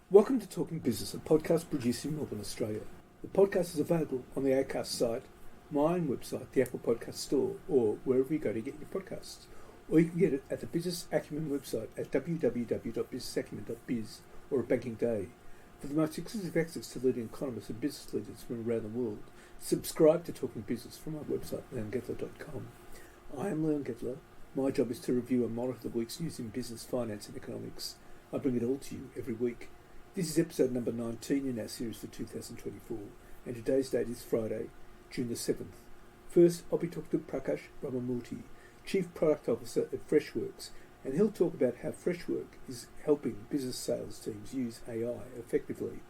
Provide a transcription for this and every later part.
Welcome to Talking Business, a podcast produced in Melbourne, Australia. The podcast is available on the Acast site, my own website, the Apple Podcast Store, or wherever you go to get your podcasts. Or you can get it at the Business Acumen website at www.businessacumen.biz or at Banking Day. For the most exclusive access to leading economists and business leaders from around the world, subscribe to Talking Business from our website, leongettler.com. I am Leon Gettler. My job is to review and monitor the week's news in business, finance and economics. I bring it all to you every week. This is episode number 19 in our series for 2024, and today's date is Friday, June the 7th. First, I'll be talking to Prakash Ramamurthy, Chief Product Officer at Freshworks, and he'll talk about how Freshworks is helping business sales teams use AI effectively.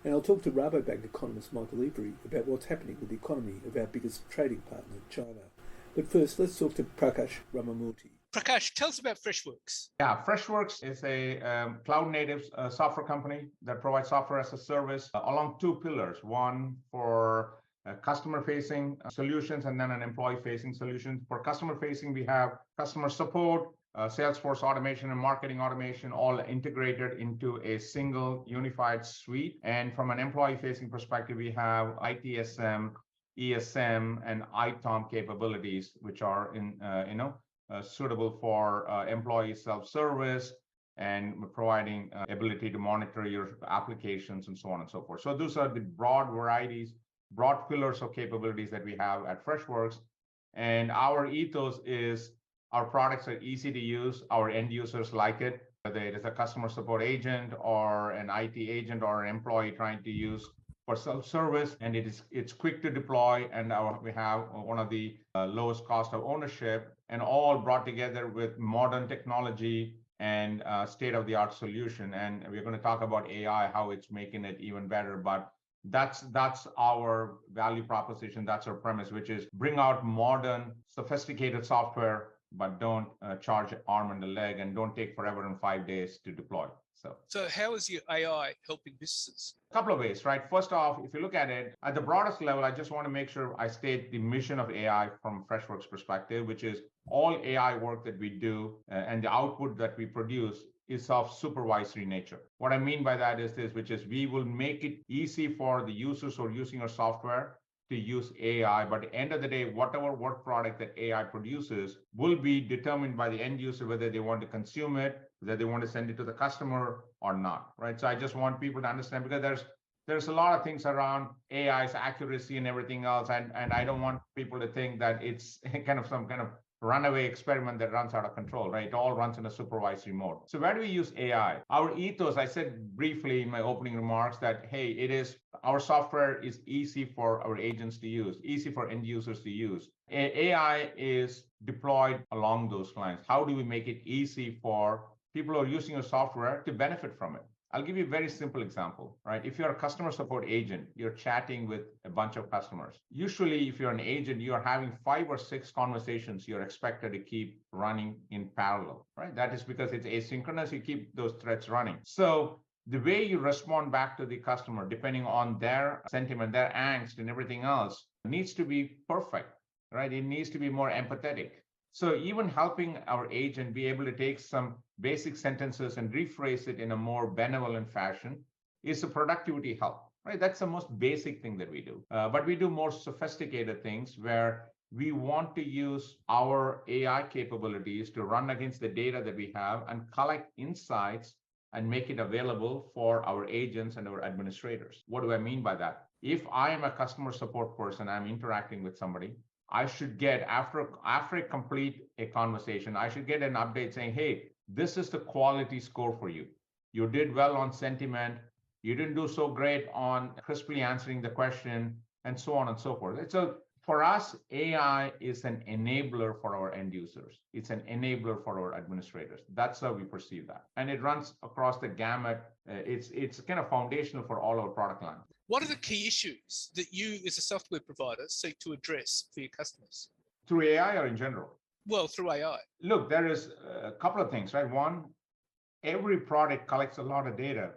And I'll talk to Rabobank economist Michael Every about what's happening with the economy of our biggest trading partner, China. But first, let's talk to Prakash Ramamurthy. Prakash, tell us about Freshworks. Yeah, Freshworks is a cloud-native software company that provides software as a service along two pillars. One for customer-facing solutions and then an employee-facing solution. For customer-facing, we have customer support, Salesforce automation and marketing automation, all integrated into a single unified suite. And from an employee-facing perspective, we have ITSM, ESM, and ITOM capabilities, which are suitable for employee self-service and providing ability to monitor your applications and so on and so forth. So those are the broad pillars of capabilities that we have at Freshworks. And our ethos is our products are easy to use. Our end users like it, whether it is a customer support agent or an IT agent or an employee trying to use for self-service, and it's quick to deploy, and we have one of the lowest cost of ownership, and all brought together with modern technology and state-of-the-art solution. And we're going to talk about AI, how it's making it even better. But that's our value proposition. That's our premise, which is bring out modern, sophisticated software, but don't charge arm and a leg, and don't take forever and 5 days to deploy. So how is your AI helping businesses? A couple of ways, right? First off, if you look at it at the broadest level, I just want to make sure I state the mission of AI from Freshworks perspective, which is all AI work that we do and the output that we produce is of supervisory nature. What I mean by that is this, which is we will make it easy for the users who are using our software to use AI, but at the end of the day, whatever work product that AI produces will be determined by the end user, whether they want to consume it, whether they want to send it to the customer or not, right? So I just want people to understand, because there's a lot of things around AI's accuracy and everything else, and I don't want people to think that it's kind of some kind of runaway experiment that runs out of control, right? It all runs in a supervisory mode. So where do we use AI? Our ethos, I said briefly in my opening remarks that, hey, our software is easy for our agents to use, easy for end users to use. AI is deployed along those lines. How do we make it easy for people who are using your software to benefit from it? I'll give you a very simple example, right? If you're a customer support agent, you're chatting with a bunch of customers. Usually, if you're an agent, you're having 5 or 6 conversations you're expected to keep running in parallel, right? That is because it's asynchronous, you keep those threads running. So the way you respond back to the customer, depending on their sentiment, their angst and everything else, needs to be perfect, right? It needs to be more empathetic. So even helping our agent be able to take some basic sentences and rephrase it in a more benevolent fashion is a productivity help, right? That's the most basic thing that we do. But we do more sophisticated things where we want to use our AI capabilities to run against the data that we have and collect insights and make it available for our agents and our administrators. What do I mean by that? If I am a customer support person, I'm interacting with somebody, I should get, after I complete a conversation, I should get an update saying, hey, this is the quality score for you. You did well on sentiment. You didn't do so great on crisply answering the question, and so on and so forth. So for us, AI is an enabler for our end users. It's an enabler for our administrators. That's how we perceive that. And it runs across the gamut. It's kind of foundational for all our product lines. What are the key issues that you as a software provider seek to address for your customers? Through AI or in general? Well, through AI. Look, there is a couple of things, right? One, every product collects a lot of data.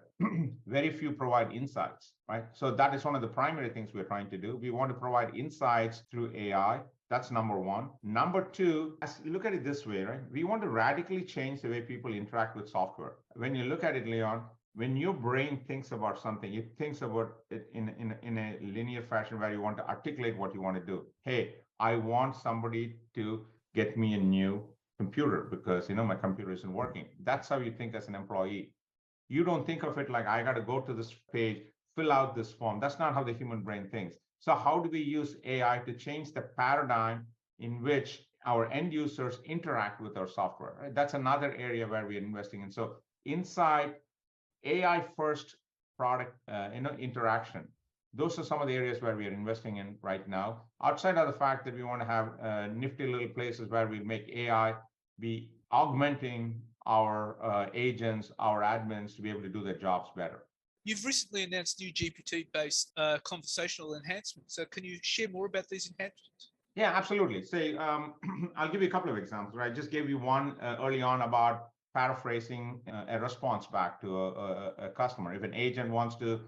Very few provide insights, right? So that is one of the primary things we're trying to do. We want to provide insights through AI. That's number one. Number two, look at it this way, right? We want to radically change the way people interact with software. When you look at it, Leon, when your brain thinks about something, it thinks about it in a linear fashion where you want to articulate what you want to do. Hey, I want somebody to get me a new computer because my computer isn't working. That's how you think as an employee. You don't think of it like I got to go to this page, fill out this form. That's not how the human brain thinks. So how do we use AI to change the paradigm in which our end users interact with our software? Right? That's another area where we're investing in. So inside AI first product interaction. Those are some of the areas where we are investing in right now. Outside of the fact that we want to have nifty little places where we make AI be augmenting our agents, our admins to be able to do their jobs better. You've recently announced new GPT-based conversational enhancements. So can you share more about these enhancements? Yeah, absolutely. Say, I'll give you a couple of examples. Right? I just gave you one early on about paraphrasing a response back to a customer. If an agent wants to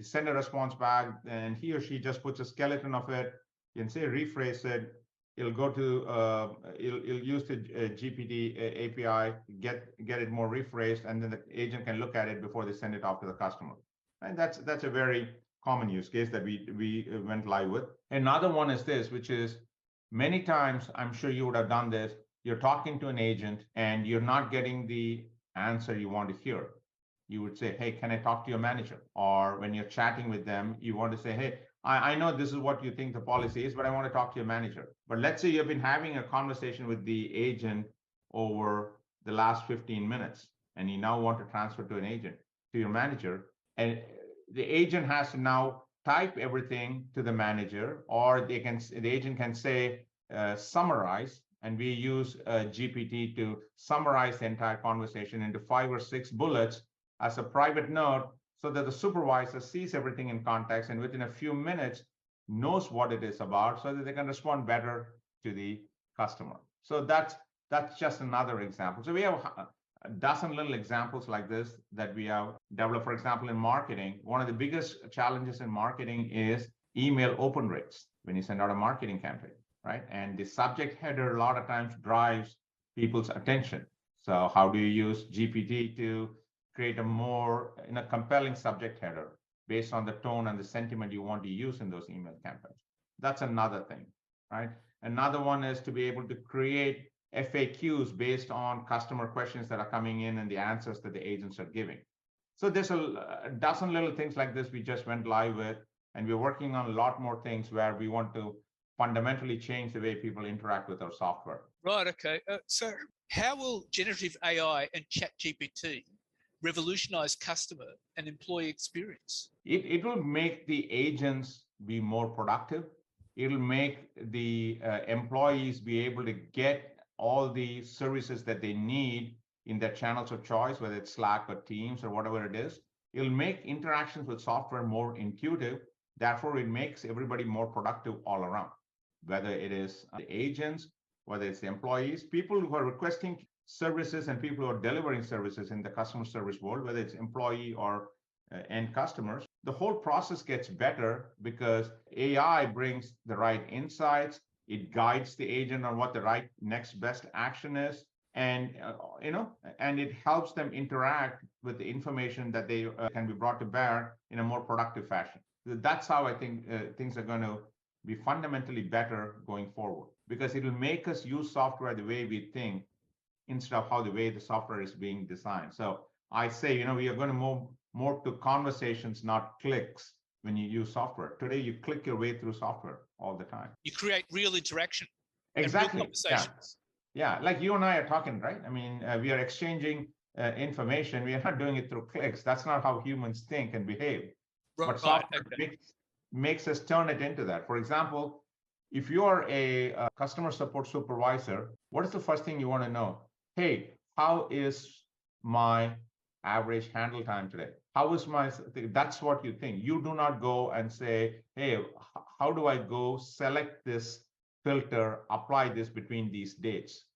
send a response back and he or she just puts a skeleton of it, you can say rephrase it. It'll go to it'll use the GPT API, get it more rephrased, and then the agent can look at it before they send it off to the customer. And that's a very common use case that we went live with. Another one is this, which is many times I'm sure you would have done this. You're talking to an agent and you're not getting the answer you want to hear. You would say, hey, can I talk to your manager? Or when you're chatting with them, you want to say, hey, I know this is what you think the policy is, but I want to talk to your manager. But let's say you've been having a conversation with the agent over the last 15 minutes, and you now want to transfer to an agent, to your manager, and the agent has to now type everything to the manager, or the agent can say, summarize, and we use GPT to summarize the entire conversation into 5 or 6 bullets as a private note so that the supervisor sees everything in context and within a few minutes knows what it is about so that they can respond better to the customer. So that's just another example. So we have a dozen little examples like this that we have developed. For example, in marketing, one of the biggest challenges in marketing is email open rates when you send out a marketing campaign, right? And the subject header a lot of times drives people's attention. So how do you use GPT to create a more compelling subject header based on the tone and the sentiment you want to use in those email campaigns? That's another thing, right? Another one is to be able to create FAQs based on customer questions that are coming in and the answers that the agents are giving. So there's a dozen little things like this we just went live with, and we're working on a lot more things where we want to fundamentally change the way people interact with our software. Right, okay. So how will generative AI and ChatGPT revolutionize customer and employee experience? It will make the agents be more productive. It'll make the employees be able to get all the services that they need in their channels of choice, whether it's Slack or Teams or whatever it is. It'll make interactions with software more intuitive. Therefore, it makes everybody more productive all around, whether it is the agents, whether it's the employees, people who are requesting services and people who are delivering services in the customer service world, whether it's employee or end customers. The whole process gets better because AI brings the right insights. It guides the agent on what the right next best action is, and and it helps them interact with the information that they can be brought to bear in a more productive fashion. That's how I think things are going to be fundamentally better going forward, because it will make us use software the way we think instead of how the way the software is being designed. So I say, we are going to move more to conversations, not clicks. When you use software today, you click your way through software all the time. You create real interaction. Exactly. And real conversations. Yeah, like you and I are talking, right? I mean, we are exchanging information. We are not doing it through clicks. That's not how humans think and behave. Right, but software makes us turn it into that. For example, if you are a customer support supervisor, what is the first thing you want to know? Hey, how is my average handle time today? How is my, that's what you think. You do not go and say, hey, how do I go select this filter, apply this between these dates?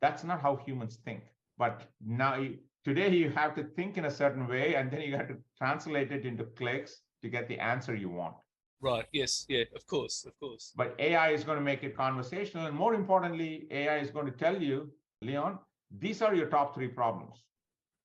That's not how humans think. But now, today you have to think in a certain way, and then you have to translate it into clicks to get the answer you want. Right, yes, yeah, of course. But AI is going to make it conversational. And more importantly, AI is going to tell you, Leon, these are your top 3 problems.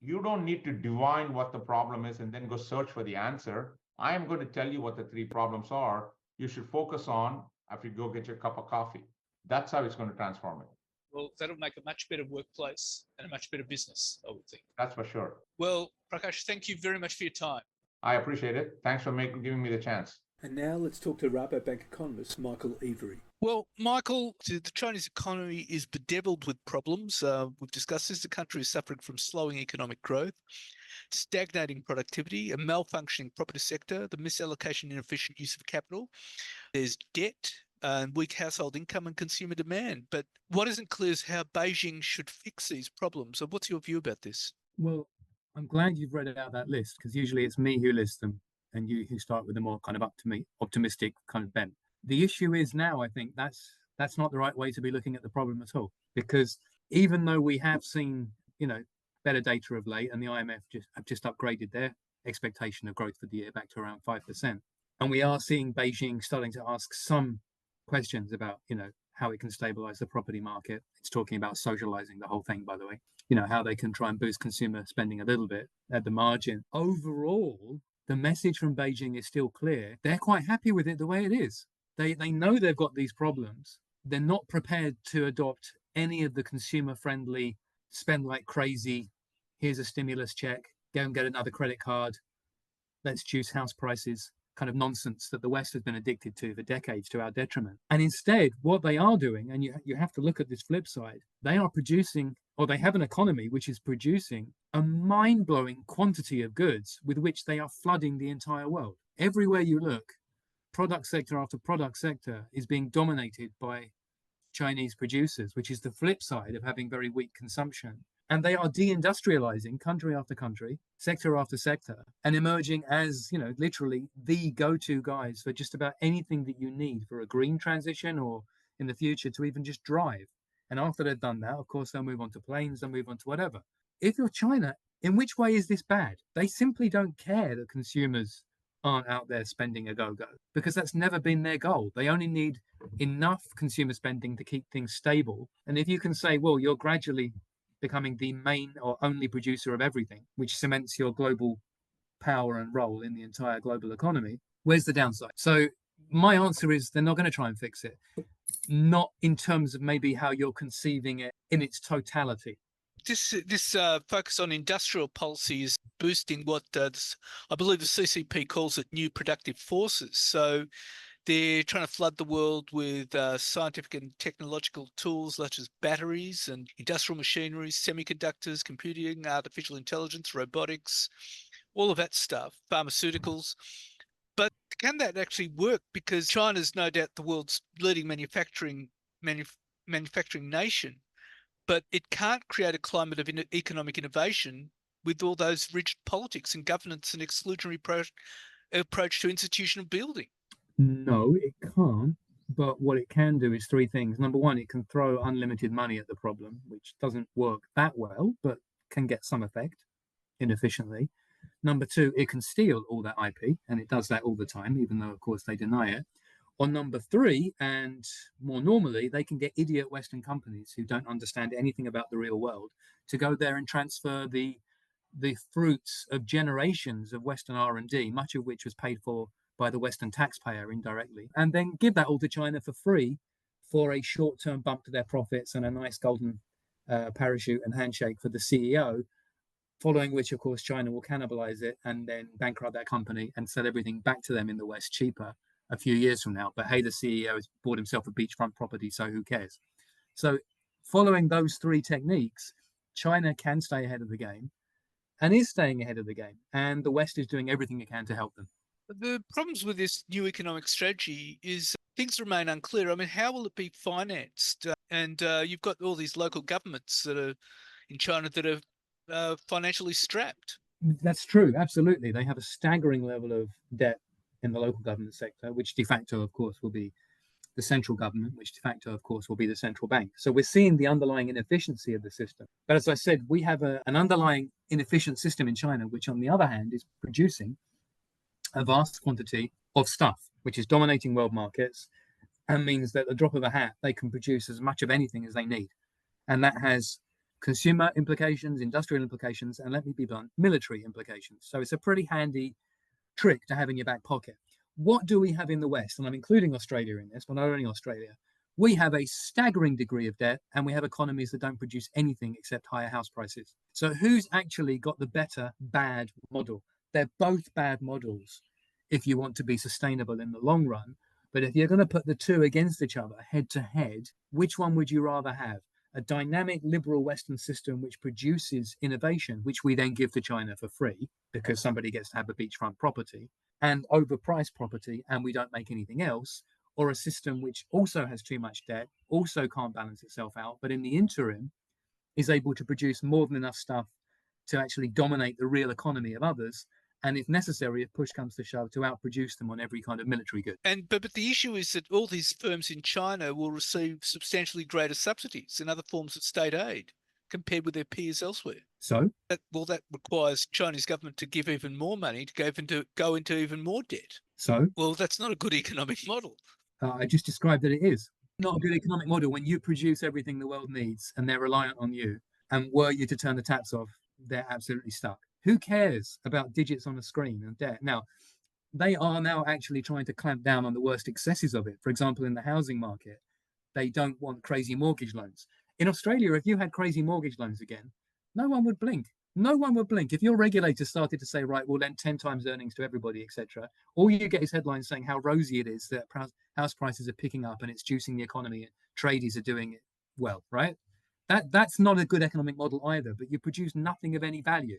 You don't need to divine what the problem is and then go search for the answer. I am going to tell you what the three problems are. You should focus on after you go get your cup of coffee. That's how it's going to transform it. Well, that'll make a much better workplace and a much better business, I would think. That's for sure. Well, Prakash, thank you very much for your time. I appreciate it. Thanks for giving me the chance. And now let's talk to Rabobank economist Michael Every. Well, Michael, the Chinese economy is bedeviled with problems. We've discussed this. The country is suffering from slowing economic growth, stagnating productivity, a malfunctioning property sector, the misallocation and inefficient use of capital. There's debt and weak household income and consumer demand. But what isn't clear is how Beijing should fix these problems. So what's your view about this? Well, I'm glad you've read out that list, because usually it's me who lists them and you who start with the more kind of optimistic kind of bent. The issue is now, I think that's not the right way to be looking at the problem at all, because even though we have seen, better data of late, and the IMF have just upgraded their expectation of growth for the year back to around 5%, and we are seeing Beijing starting to ask some questions about, how it can stabilize the property market. It's talking about socializing the whole thing, by the way, how they can try and boost consumer spending a little bit at the margin. Overall, the message from Beijing is still clear. They're quite happy with it the way it is. They know they've got these problems. They're not prepared to adopt any of the consumer-friendly, spend like crazy, here's a stimulus check, go and get another credit card, let's juice house prices, kind of nonsense that the West has been addicted to for decades to our detriment. And instead, what they are doing, and you have to look at this flip side, they are producing, or they have an economy which is producing a mind-blowing quantity of goods with which they are flooding the entire world. Everywhere you look, product sector after product sector is being dominated by Chinese producers, which is the flip side of having very weak consumption. And they are deindustrializing country after country, sector after sector, and emerging as, literally the go-to guys for just about anything that you need for a green transition, or in the future to even just drive. And after they've done that, of course, they'll move on to planes, they'll move on to whatever. If you're China, in which way is this bad? They simply don't care that consumers aren't out there spending a go-go, because that's never been their goal. They only need enough consumer spending to keep things stable. And if you can say, well, you're gradually becoming the main or only producer of everything, which cements your global power and role in the entire global economy, where's the downside? So my answer is they're not going to try and fix it. Not in terms of maybe how you're conceiving it in its totality. This focus on industrial policy is boosting what I believe the CCP calls it new productive forces. So they're trying to flood the world with scientific and technological tools such as batteries and industrial machinery, semiconductors, computing, artificial intelligence, robotics, all of that stuff, pharmaceuticals. But can that actually work? Because China's no doubt the world's leading manufacturing nation, but it can't create a climate of economic innovation with all those rigid politics and governance and exclusionary approach to institutional building. No, it can't. But what it can do is three things. Number one, it can throw unlimited money at the problem, which doesn't work that well, but can get some effect inefficiently. Number two, it can steal all that IP, and it does that all the time, even though, of course, they deny it. Or number three, and more normally, they can get idiot Western companies who don't understand anything about the real world to go there and transfer the fruits of generations of Western R&D, much of which was paid for by the Western taxpayer indirectly, and then give that all to China for free for a short-term bump to their profits and a nice golden parachute and handshake for the CEO, following which, of course, China will cannibalize it and then bankrupt that company and sell everything back to them in the West cheaper a few years from now. But hey, the CEO has bought himself a beachfront property, so who cares? So following those three techniques, China can stay ahead of the game and is staying ahead of the game. And the West is doing everything it can to help them. The problems with this new economic strategy is things remain unclear. I mean, how will it be financed? And you've got all these local governments that are in China that are financially strapped. That's true. Absolutely. They have a staggering level of debt in the local government sector, which de facto, of course, will be the central government, which de facto, of course, will be the central bank. So we're seeing the underlying inefficiency of the system. But as I said, we have an underlying inefficient system in China, which on the other hand is producing a vast quantity of stuff, which is dominating world markets and means that at the drop of a hat, they can produce as much of anything as they need. And that has consumer implications, industrial implications, and let me be blunt, military implications. So it's a pretty handy trick to have in your back pocket. What do we have in the West? And I'm including Australia in this, but not only Australia. We have a staggering degree of debt, and we have economies that don't produce anything except higher house prices. So who's actually got the better bad model? They're both bad models if you want to be sustainable in the long run. But if you're going to put the two against each other head to head, which one would you rather have? A dynamic liberal Western system which produces innovation, which we then give to China for free because somebody gets to have a beachfront property and overpriced property and we don't make anything else, or a system which also has too much debt, also can't balance itself out, but in the interim is able to produce more than enough stuff to actually dominate the real economy of others, and if necessary, if push comes to shove, to outproduce them on every kind of military good. But the issue is that all these firms in China will receive substantially greater subsidies and other forms of state aid compared with their peers elsewhere. So? That requires Chinese government to give even more money to go into even more debt. So? Well, that's not a good economic model. I just described that it is not a good economic model when you produce everything the world needs and they're reliant on you. And were you to turn the taps off, they're absolutely stuck. Who cares about digits on a screen and debt? Now, they are now actually trying to clamp down on the worst excesses of it. For example, in the housing market, they don't want crazy mortgage loans. In Australia, if you had crazy mortgage loans again, no one would blink. No one would blink. If your regulator started to say, right, we'll lend 10 times earnings to everybody, etc., all you get is headlines saying how rosy it is, that house prices are picking up and it's juicing the economy and tradies are doing it well, right? That's not a good economic model either, but you produce nothing of any value.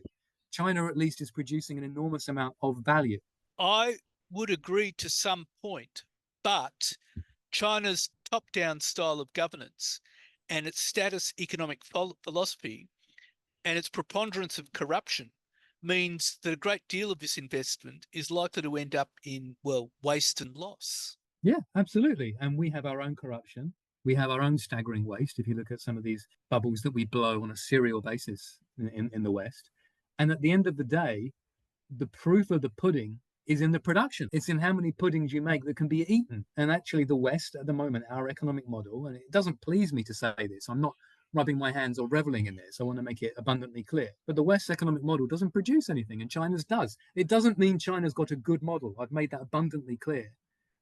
China at least is producing an enormous amount of value. I would agree to some point, but China's top-down style of governance and its status economic philosophy and its preponderance of corruption means that a great deal of this investment is likely to end up in, well, waste and loss. Yeah, absolutely. And we have our own corruption. We have our own staggering waste, if you look at some of these bubbles that we blow on a serial basis in the West. And at the end of the day, the proof of the pudding is in the production. It's in how many puddings you make that can be eaten. And actually the West at the moment, our economic model, and it doesn't please me to say this, I'm not rubbing my hands or reveling in this, I want to make it abundantly clear, but the West's economic model doesn't produce anything and China's does. It doesn't mean China's got a good model. I've made that abundantly clear,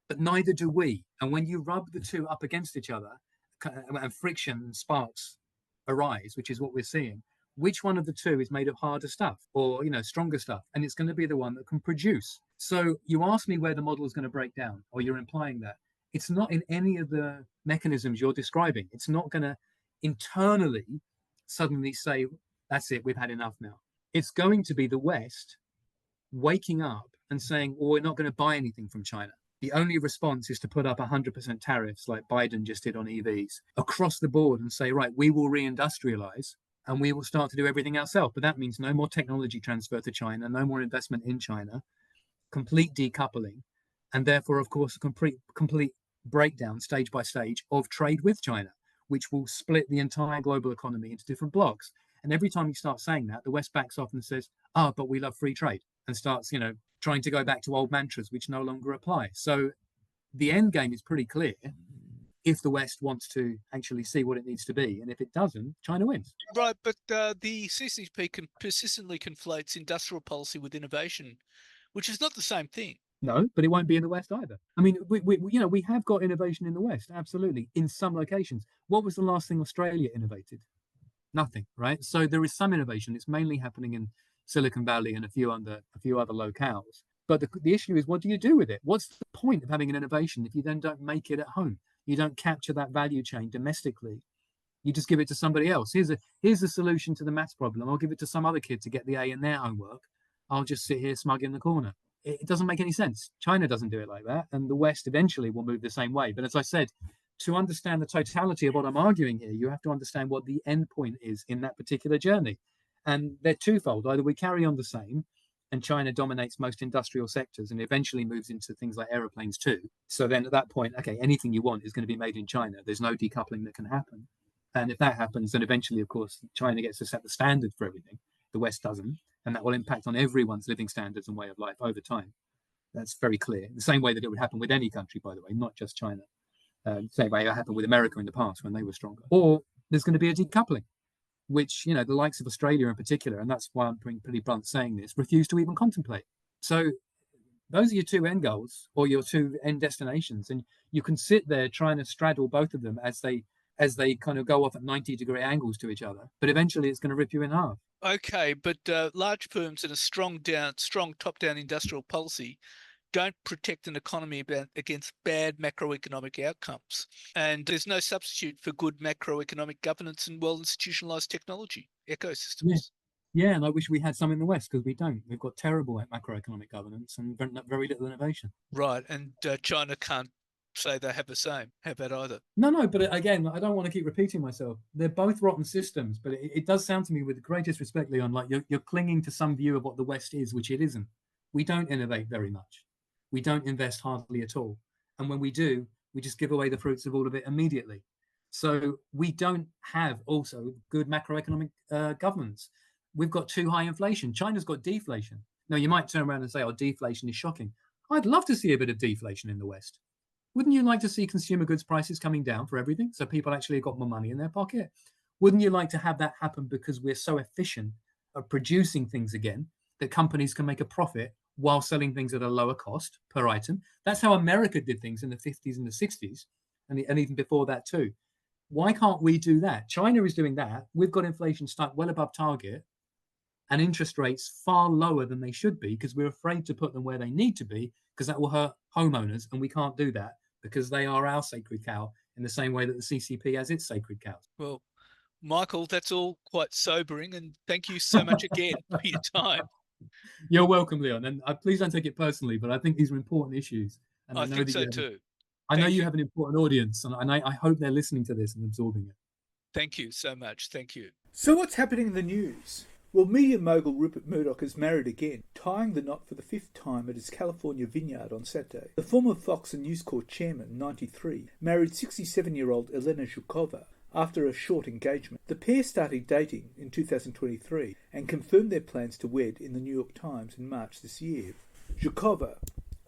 but neither do we. And when you rub the two up against each other and friction and sparks arise, which is what we're seeing, which one of the two is made of harder stuff or, stronger stuff? And it's going to be the one that can produce. So you ask me where the model is going to break down, or you're implying that. It's not in any of the mechanisms you're describing. It's not going to internally suddenly say, that's it, we've had enough now. It's going to be the West waking up and saying, well, we're not going to buy anything from China. The only response is to put up 100% tariffs like Biden just did on EVs across the board and say, right, we will reindustrialize and we will start to do everything ourselves. But that means no more technology transfer to China, no more investment in China, complete decoupling, and therefore, of course, a complete breakdown stage by stage of trade with China, which will split the entire global economy into different blocks. And every time you start saying that, the West backs off and says, but we love free trade, and starts, trying to go back to old mantras which no longer apply. So the end game is pretty clear if the West wants to actually see what it needs to be. And if it doesn't, China wins. Right, but the CCP persistently conflates industrial policy with innovation, which is not the same thing. No, but it won't be in the West either. I mean, we have got innovation in the West, absolutely, in some locations. What was the last thing Australia innovated? Nothing, right? So there is some innovation. It's mainly happening in Silicon Valley and a few other locales. But the issue is, what do you do with it? What's the point of having an innovation if you then don't make it at home? You don't capture that value chain domestically. You just give it to somebody else. Here's the solution to the maths problem. I'll give it to some other kid to get the A in their homework. I'll just sit here smug in the corner. It doesn't make any sense. China doesn't do it like that. And the West eventually will move the same way. But as I said, to understand the totality of what I'm arguing here, you have to understand what the end point is in that particular journey. And they're twofold. Either we carry on the same and China dominates most industrial sectors and eventually moves into things like aeroplanes too. So then at that point, okay, anything you want is going to be made in China. There's no decoupling that can happen. And if that happens, then eventually, of course, China gets to set the standard for everything. The West doesn't. And that will impact on everyone's living standards and way of life over time. That's very clear. The same way that it would happen with any country, by the way, not just China. Same way it happened with America in the past when they were stronger. Or there's going to be a decoupling. which, the likes of Australia in particular, and that's why I'm being pretty blunt saying this, refuse to even contemplate. So those are your two end goals or your two end destinations, and you can sit there trying to straddle both of them as they kind of go off at 90-degree angles to each other, but eventually it's going to rip you in half. Okay, but large firms and a strong top-down industrial policy don't protect an economy against bad macroeconomic outcomes. And there's no substitute for good macroeconomic governance and well-institutionalized technology ecosystems. Yeah, and I wish we had some in the West, because we don't. We've got terrible macroeconomic governance and very little innovation. Right, and China can't say they have the same. How about either? No, but again, I don't want to keep repeating myself. They're both rotten systems, but it does sound to me, with the greatest respect, Leon, like you're clinging to some view of what the West is, which it isn't. We don't innovate very much. We don't invest hardly at all. And when we do, we just give away the fruits of all of it immediately. So we don't have also good macroeconomic governance. We've got too high inflation. China's got deflation. Now, you might turn around and say, oh, deflation is shocking. I'd love to see a bit of deflation in the West. Wouldn't you like to see consumer goods prices coming down for everything, so people actually got more money in their pocket? Wouldn't you like to have that happen because we're so efficient at producing things again that companies can make a profit while selling things at a lower cost per item? That's how America did things in the 50s and the 60s, and even before that too. Why can't we do that? China is doing that. We've got inflation stuck well above target and interest rates far lower than they should be, because we're afraid to put them where they need to be, because that will hurt homeowners, and we can't do that because they are our sacred cow in the same way that the CCP has its sacred cows. Well, Michael, that's all quite sobering, and thank you so much again for your time. You're welcome, Leon, and please don't take it personally, but I think these are important issues. And I think so too. I know you have an important audience, and I hope they're listening to this and absorbing it. Thank you so much. Thank you. So what's happening in the news? Well, media mogul Rupert Murdoch is married again, tying the knot for the 5th time at his California vineyard on Saturday. The former Fox and News Corp chairman, 93, married 67-year-old Elena Zhukova after a short engagement. The pair started dating in 2023 and confirmed their plans to wed in the New York Times in March this year. Zhukova,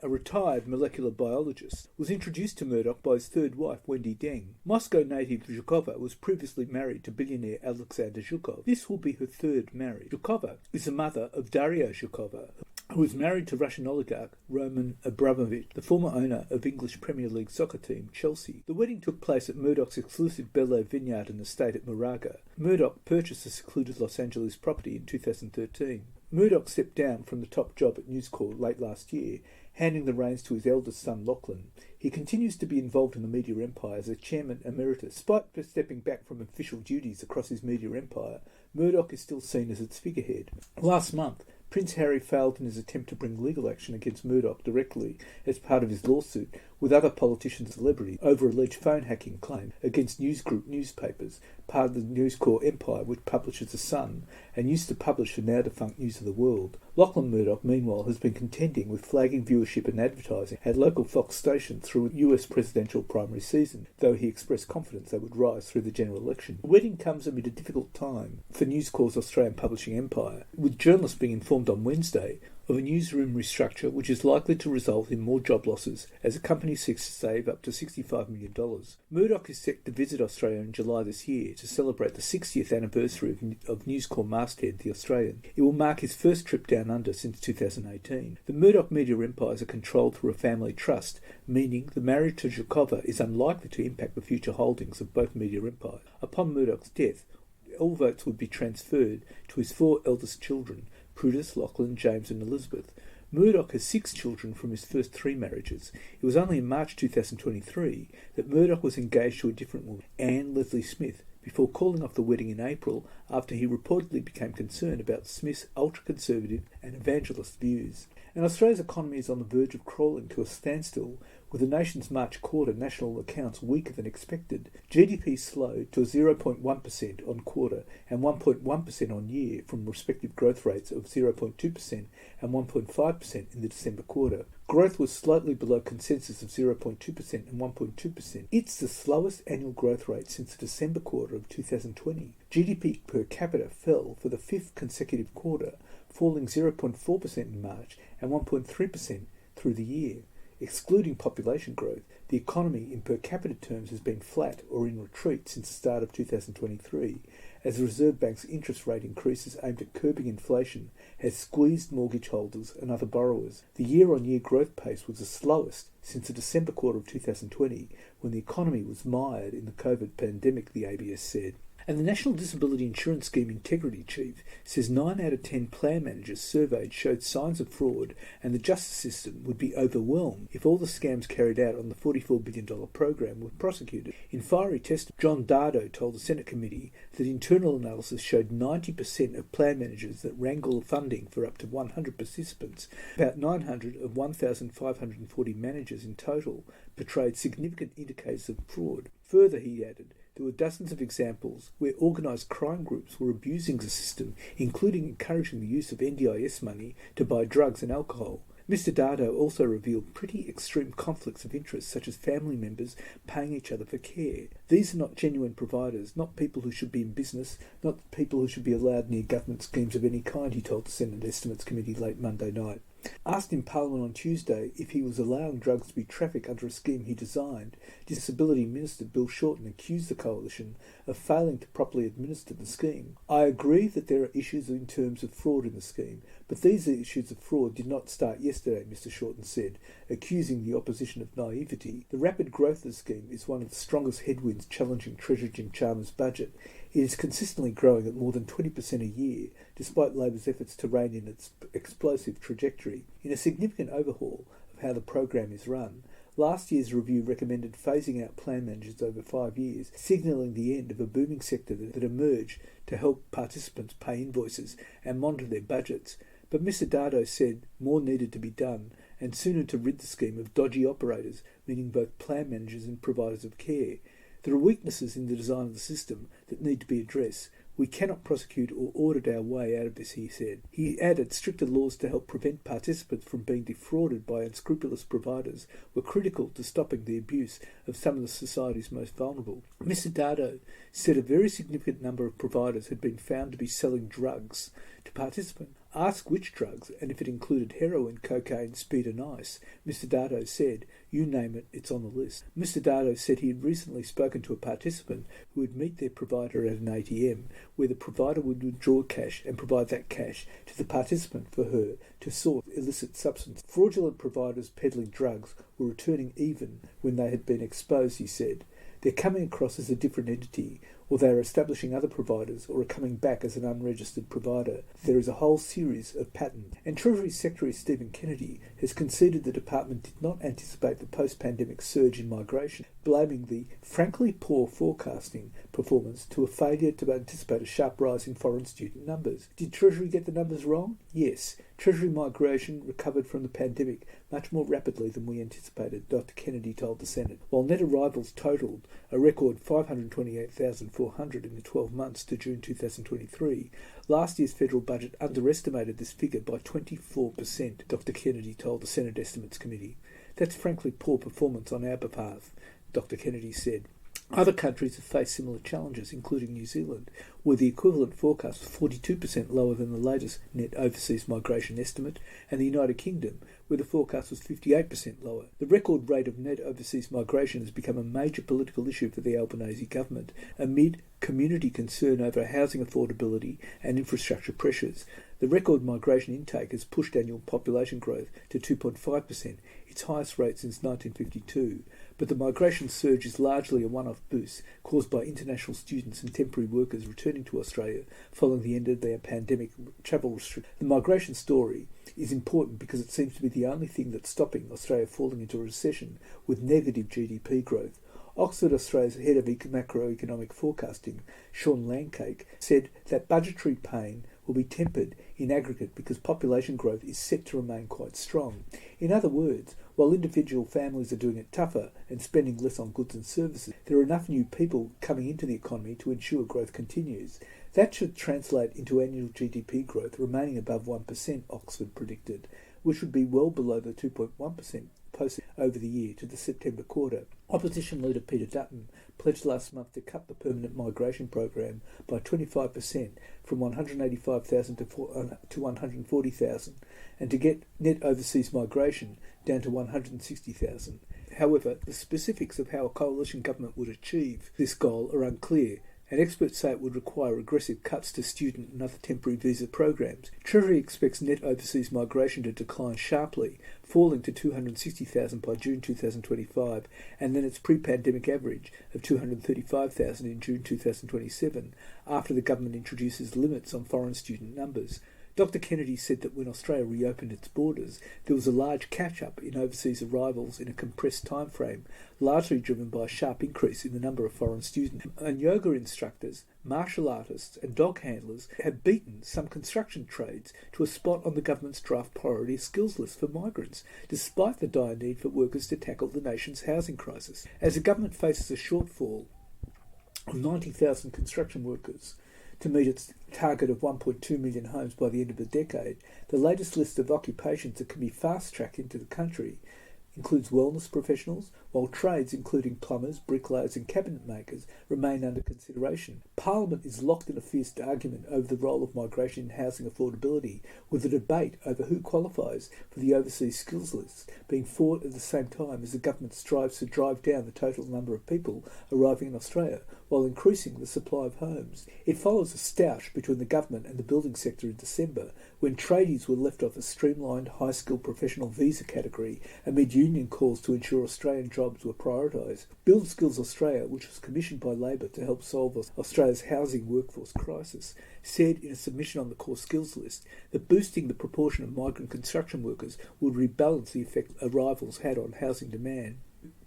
a retired molecular biologist, was introduced to Murdoch by his third wife, Wendy Deng. Moscow native Zhukova was previously married to billionaire Alexander Zhukov. This will be her third marriage. Zhukova is the mother of Daria Zhukova, who was married to Russian oligarch Roman Abramovich, the former owner of English Premier League soccer team Chelsea. The wedding took place at Murdoch's exclusive Bel Air vineyard and estate at Moraga. Murdoch purchased the secluded Los Angeles property in 2013. Murdoch stepped down from the top job at News Corp late last year, handing the reins to his eldest son, Lachlan. He continues to be involved in the media empire as a chairman emeritus. Despite stepping back from official duties across his media empire, Murdoch is still seen as its figurehead. Last month, Prince Harry failed in his attempt to bring legal action against Murdoch directly as part of his lawsuit with other politicians and celebrities over alleged phone hacking claims against News Group newspapers, part of the News Corp empire which publishes The Sun and used to publish the now-defunct News of the World. Lachlan Murdoch, meanwhile, has been contending with flagging viewership and advertising at local Fox stations through US presidential primary season, though he expressed confidence they would rise through the general election. The wedding comes amid a difficult time for News Corp's Australian publishing empire, with journalists being informed on Wednesday of a newsroom restructure which is likely to result in more job losses as the company seeks to save up to $65 million. Murdoch is set to visit Australia in July this year to celebrate the 60th anniversary of News Corp masthead The Australian. It will mark his first trip down under since 2018. The Murdoch media empires are controlled through a family trust, meaning the marriage to Zhukova is unlikely to impact the future holdings of both media empires. Upon Murdoch's death, all votes would be transferred to his 4 eldest children, Prudence, Lachlan, James and Elizabeth. Murdoch has 6 children from his first 3 marriages. It was only in March 2023 that Murdoch was engaged to a different woman, Anne Leslie Smith, before calling off the wedding in April after he reportedly became concerned about Smith's ultra-conservative and evangelist views. And Australia's economy is on the verge of crawling to a standstill, with the nation's March quarter national accounts weaker than expected. GDP slowed to 0.1% on quarter and 1.1% on year from respective growth rates of 0.2% and 1.5% in the December quarter. Growth was slightly below consensus of 0.2% and 1.2%. It's the slowest annual growth rate since the December quarter of 2020. GDP per capita fell for the 5th consecutive quarter, falling 0.4% in March and 1.3% through the year. Excluding population growth, the economy in per capita terms has been flat or in retreat since the start of 2023, as the Reserve Bank's interest rate increases aimed at curbing inflation has squeezed mortgage holders and other borrowers. The year-on-year growth pace was the slowest since the December quarter of 2020, when the economy was mired in the COVID pandemic, the ABS said. And the National Disability Insurance Scheme Integrity Chief says 9 out of 10 plan managers surveyed showed signs of fraud, and the justice system would be overwhelmed if all the scams carried out on the $44 billion program were prosecuted. In fiery testimony, John Dardo told the Senate committee that internal analysis showed 90% of plan managers that wrangle funding for up to 100 participants, about 900 of 1,540 managers in total, portrayed significant indicators of fraud. Further, he added, there were dozens of examples where organised crime groups were abusing the system, including encouraging the use of NDIS money to buy drugs and alcohol. Mr. Dardo also revealed pretty extreme conflicts of interest, such as family members paying each other for care. These are not genuine providers, not people who should be in business, not people who should be allowed near government schemes of any kind, he told the Senate Estimates Committee late Monday night. Asked in Parliament on Tuesday if he was allowing drugs to be trafficked under a scheme he designed, Disability Minister Bill Shorten accused the coalition of failing to properly administer the scheme. I agree that there are issues in terms of fraud in the scheme, but these issues of fraud did not start yesterday, Mr Shorten said, accusing the opposition of naivety. The rapid growth of the scheme is one of the strongest headwinds challenging Treasurer Jim Chalmers' budget. It is consistently growing at more than 20% a year, despite Labor's efforts to rein in its explosive trajectory. In a significant overhaul of how the program is run, last year's review recommended phasing out plan managers over 5 years, signalling the end of a booming sector that emerged to help participants pay invoices and monitor their budgets. But Mr Dardo said more needed to be done, and sooner to rid the scheme of dodgy operators, meaning both plan managers and providers of care. There are weaknesses in the design of the system that need to be addressed. We cannot prosecute or audit our way out of this, he said. He added stricter laws to help prevent participants from being defrauded by unscrupulous providers were critical to stopping the abuse of some of the society's most vulnerable. Mr Dardo said a very significant number of providers had been found to be selling drugs to participants. Asked which drugs, and if it included heroin, cocaine, speed and ice, Mr Dardo said, you name it, it's on the list. Mr Dardo said he had recently spoken to a participant who would meet their provider at an ATM, where the provider would withdraw cash and provide that cash to the participant for her to source illicit substance. Fraudulent providers peddling drugs were returning even when they had been exposed, he said. They're coming across as a different entity, or they are establishing other providers, or are coming back as an unregistered provider. There is a whole series of patterns. And Treasury Secretary Stephen Kennedy has conceded the department did not anticipate the post-pandemic surge in migration, blaming the frankly poor forecasting performance to a failure to anticipate a sharp rise in foreign student numbers. Did Treasury get the numbers wrong? Yes. Treasury migration recovered from the pandemic much more rapidly than we anticipated, Dr. Kennedy told the Senate. While net arrivals totalled a record 528,400 in the 12 months to June 2023, last year's federal budget underestimated this figure by 24%, Dr. Kennedy told the Senate Estimates Committee. That's frankly poor performance on our behalf, Dr. Kennedy said. Other countries have faced similar challenges, including New Zealand, where the equivalent forecast was 42% lower than the latest net overseas migration estimate, and the United Kingdom, where the forecast was 58% lower. The record rate of net overseas migration has become a major political issue for the Albanese government, amid community concern over housing affordability and infrastructure pressures. The record migration intake has pushed annual population growth to 2.5%, its highest rate since 1952. But the migration surge is largely a one-off boost caused by international students and temporary workers returning to Australia following the end of their pandemic travel restrictions. The migration story is important because it seems to be the only thing that's stopping Australia falling into a recession with negative GDP growth. Oxford Australia's head of macroeconomic forecasting, Sean Landcake, said that budgetary pain will be tempered in aggregate because population growth is set to remain quite strong. In other words, while individual families are doing it tougher and spending less on goods and services, there are enough new people coming into the economy to ensure growth continues. That should translate into annual GDP growth remaining above 1%, Oxford predicted, which would be well below the 2.1% posted over the year to the September quarter. Opposition leader Peter Dutton pledged last month to cut the permanent migration program by 25% from 185,000 to 140,000 and to get net overseas migration down to 160,000. However, the specifics of how a coalition government would achieve this goal are unclear, and experts say it would require aggressive cuts to student and other temporary visa programs. Treasury expects net overseas migration to decline sharply, falling to 260,000 by June 2025, and then its pre-pandemic average of 235,000 in June 2027, after the government introduces limits on foreign student numbers. Dr Kennedy said that when Australia reopened its borders, there was a large catch-up in overseas arrivals in a compressed timeframe, largely driven by a sharp increase in the number of foreign students. And yoga instructors, martial artists and dog handlers have beaten some construction trades to a spot on the government's draft priority skills list for migrants, despite the dire need for workers to tackle the nation's housing crisis. As the government faces a shortfall of 90,000 construction workers to meet its target of 1.2 million homes by the end of the decade, the latest list of occupations that can be fast-tracked into the country includes wellness professionals, while trades including plumbers, bricklayers and cabinet makers remain under consideration. Parliament is locked in a fierce argument over the role of migration in housing affordability, with a debate over who qualifies for the overseas skills list being fought at the same time as the government strives to drive down the total number of people arriving in Australia while increasing the supply of homes. It follows a stoush between the government and the building sector in December, when tradies were left off a streamlined high-skilled professional visa category amid union calls to ensure Australian jobs were prioritised. Build Skills Australia, which was commissioned by Labor to help solve Australia's housing workforce crisis, said in a submission on the core skills list that boosting the proportion of migrant construction workers would rebalance the effect arrivals had on housing demand.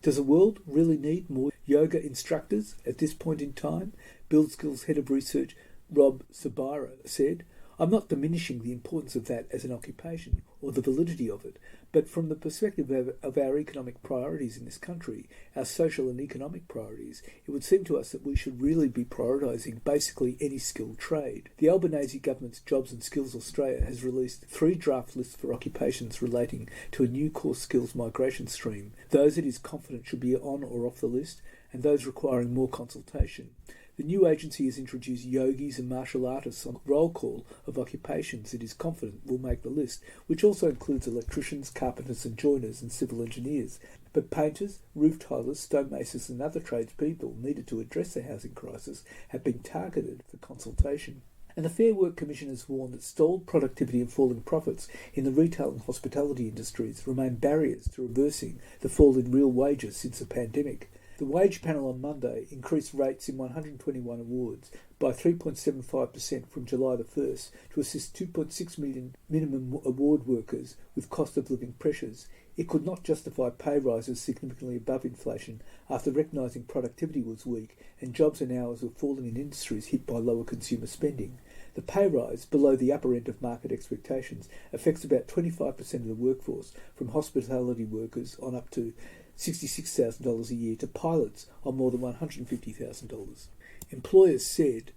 Does the world really need more yoga instructors at this point in time? Build Skills Head of Research Rob Sabira said, "I'm not diminishing the importance of that as an occupation or the validity of it, but from the perspective of our economic priorities in this country, our social and economic priorities, it would seem to us that we should really be prioritising basically any skilled trade." The Albanese government's Jobs and Skills Australia has released 3 draft lists for occupations relating to a new core skills migration stream, those it is confident should be on or off the list, and those requiring more consultation. The new agency has introduced yogis and martial artists on roll call of occupations it is confident will make the list, which also includes electricians, carpenters and joiners and civil engineers. But painters, roof tilers, stonemasons and other tradespeople needed to address the housing crisis have been targeted for consultation. And the Fair Work Commission has warned that stalled productivity and falling profits in the retail and hospitality industries remain barriers to reversing the fall in real wages since the pandemic. The Wage Panel on Monday increased rates in 121 awards by 3.75% from July the 1st to assist 2.6 million minimum award workers with cost of living pressures. It could not justify pay rises significantly above inflation after recognising productivity was weak and jobs and hours were falling in industries hit by lower consumer spending. The pay rise, below the upper end of market expectations, affects about 25% of the workforce, from hospitality workers on up to $66,000 a year to pilots on more than $150,000. Employers said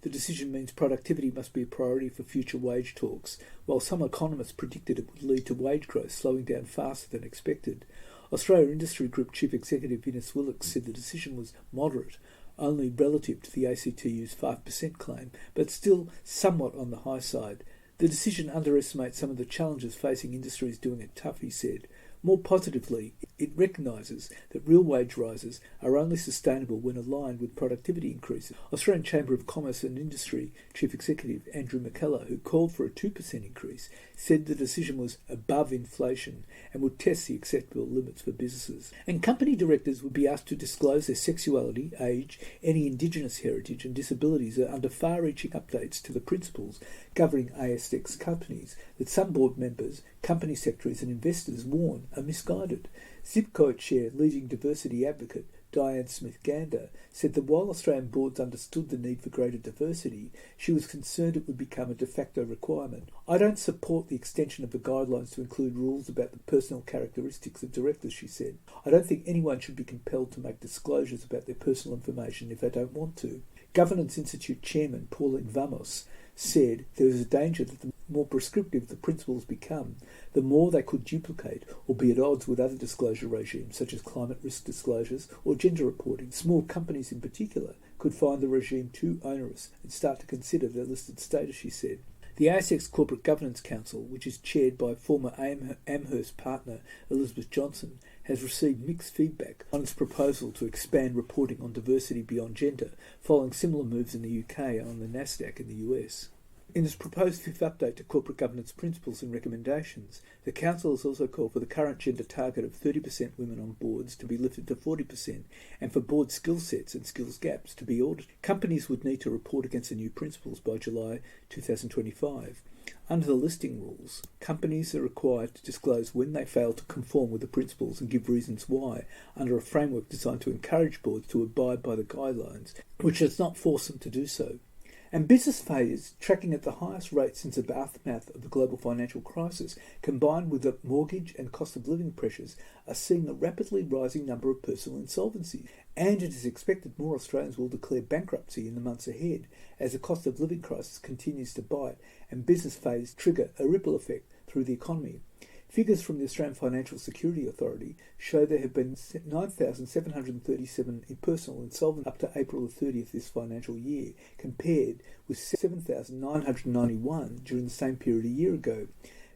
the decision means productivity must be a priority for future wage talks, while some economists predicted it would lead to wage growth slowing down faster than expected. Australia Industry Group Chief Executive Ines Willicks said the decision was moderate, only relative to the ACTU's 5% claim, but still somewhat on the high side. The decision underestimates some of the challenges facing industries doing it tough, he said. More positively, it recognises that real wage rises are only sustainable when aligned with productivity increases. Australian Chamber of Commerce and Industry Chief Executive Andrew McKellar, who called for a 2% increase, said the decision was above inflation and would test the acceptable limits for businesses. And company directors would be asked to disclose their sexuality, age, any Indigenous heritage and disabilities under far-reaching updates to the principles governing ASX companies that some board members, company secretaries and investors warn are misguided. Zipco Chair, leading diversity advocate Diane Smith-Gander, said that while Australian boards understood the need for greater diversity, she was concerned it would become a de facto requirement. "I don't support the extension of the guidelines to include rules about the personal characteristics of directors," she said. "I don't think anyone should be compelled to make disclosures about their personal information if they don't want to." Governance Institute Chairman Pauline Vamos said there is a danger that the more prescriptive the principles become, the more they could duplicate or be at odds with other disclosure regimes such as climate risk disclosures or gender reporting. Small companies in particular could find the regime too onerous and start to consider their listed status, she said. The ASX Corporate Governance Council, which is chaired by former Amherst partner Elizabeth Johnson, has received mixed feedback on its proposal to expand reporting on diversity beyond gender, following similar moves in the UK and on the Nasdaq in the US. In its proposed fifth update to corporate governance principles and recommendations, the Council has also called for the current gender target of 30% women on boards to be lifted to 40% and for board skill sets and skills gaps to be audited. Companies would need to report against the new principles by July 2025. Under the listing rules, companies are required to disclose when they fail to conform with the principles and give reasons why, under a framework designed to encourage boards to abide by the guidelines, which does not force them to do so. And business failures, tracking at the highest rate since the aftermath of the global financial crisis, combined with the mortgage and cost of living pressures, are seeing a rapidly rising number of personal insolvencies. And it is expected more Australians will declare bankruptcy in the months ahead as the cost of living crisis continues to bite and business failures trigger a ripple effect through the economy. Figures from the Australian Financial Security Authority show there have been 9,737 personal insolvencies up to April the 30th this financial year, compared with 7,991 during the same period a year ago.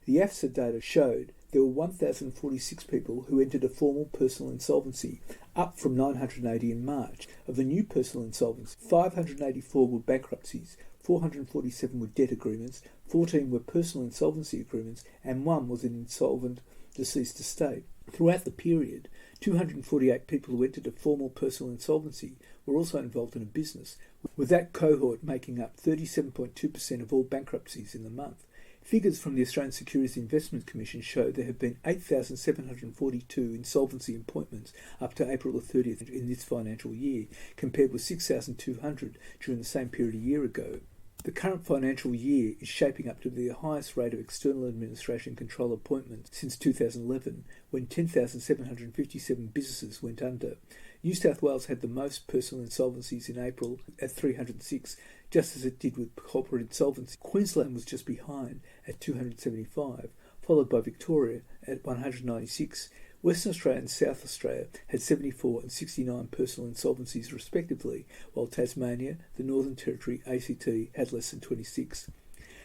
The AFSA data showed there were 1,046 people who entered a formal personal insolvency, up from 980 in March. Of the new personal insolvencies, 584 were bankruptcies, 447 were debt agreements, 14 were personal insolvency agreements, and 1 was an insolvent deceased estate. Throughout the period, 248 people who entered a formal personal insolvency were also involved in a business, with that cohort making up 37.2% of all bankruptcies in the month. Figures from the Australian Securities Investment Commission show there have been 8,742 insolvency appointments up to April the 30th in this financial year, compared with 6,200 during the same period a year ago. The current financial year is shaping up to be the highest rate of external administration control appointments since 2011, when 10,757 businesses went under. New South Wales had the most personal insolvencies in April at 306, just as it did with corporate insolvency. Queensland was just behind at 275, followed by Victoria at 196. Western Australia and South Australia had 74 and 69 personal insolvencies respectively, while Tasmania, the Northern Territory, ACT had less than 26.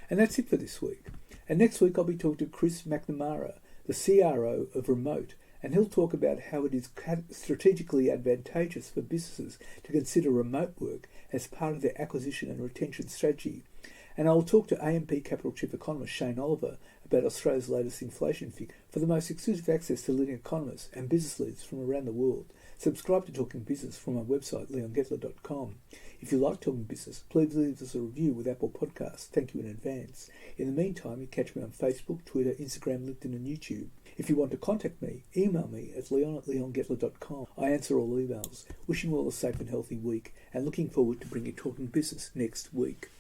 And that's it for this week. And next week I'll be talking to Chris McNamara, the CRO of Remote, and he'll talk about how it is strategically advantageous for businesses to consider remote work as part of their acquisition and retention strategy. And I'll talk to AMP Capital Chief Economist Shane Oliver about Australia's latest inflation figure. For the most exclusive access to leading economists and business leaders from around the world, subscribe to Talking Business from our website, leongettler.com. If you like Talking Business, please leave us a review with Apple Podcasts. Thank you in advance. In the meantime, you catch me on Facebook, Twitter, Instagram, LinkedIn and YouTube. If you want to contact me, email me at leon@leongettler.com. I answer all emails. Wishing you all a safe and healthy week and looking forward to bringing Talking Business next week.